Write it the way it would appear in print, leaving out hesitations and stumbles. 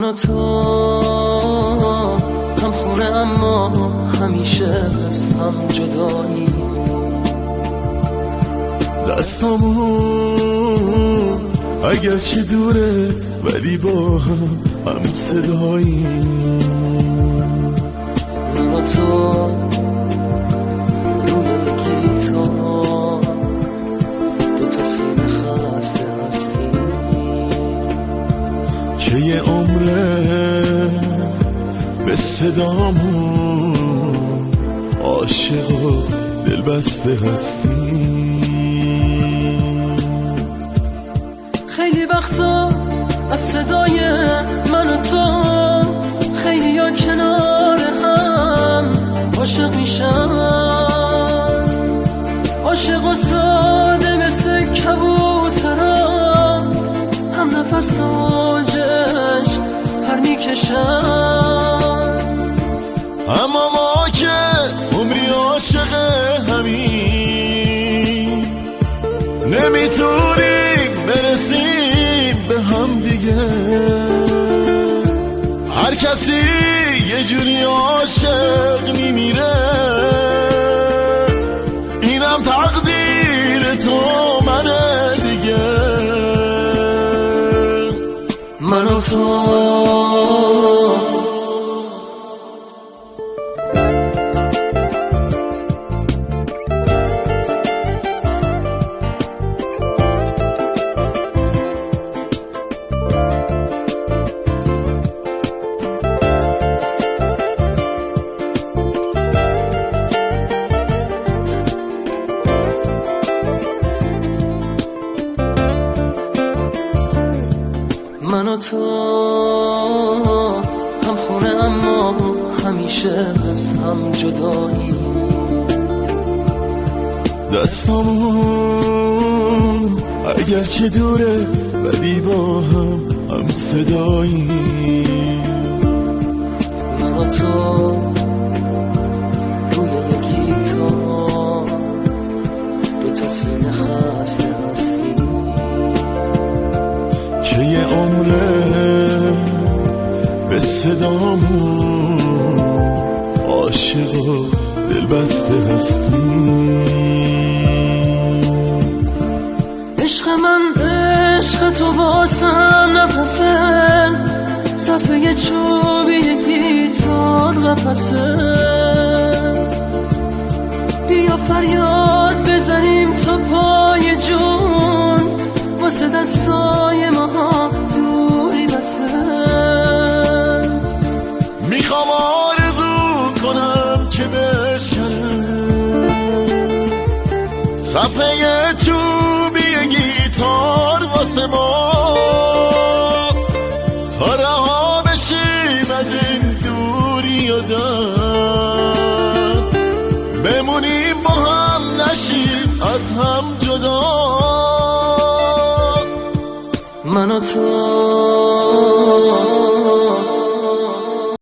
من و تو هم خونه اما همیشه از هم جدایی. دستامون اگرچه دوره ولی با هم صدایی. من و تو روی گیتار دوتا سینه خسته هستیم که یه عمره به صدامون عاشق و دلبسته هستیم. خیلی وقتا از صدای من و تو خیلی یا کنار هم عاشق میشن، عاشق و ساده مثل کبوترا هم نفس اوجش پر میکشن. اما ما که عمری عاشق همین نمیتونیم برسیم به هم دیگه. هر کسی یه جوری عاشق میمیره، اینم تقدیر تو منه دیگه. من و تو من و تو هم خونه اما همیشه از هم جدایی. دستامون اگرچه دوره ولی با هم صدایی. من و تو روی گیتار دوتا سینه خسته هستیم که یه عمره به صدامون عاشق و دلبسته هستیم. عشق من عشق تو واسم نفسه، صفحه چوبی گیتار قفسه. بیا فریاد بزنیم تا پای جون، واسه دستای ما دوری بسه. میخوام آرزو کنم که بشکنم صفحه چوبی گیتار واسه ما، تا رها بشیم از این دوری و درد، بمونیم با هم نشیم از هم جدا. من و تو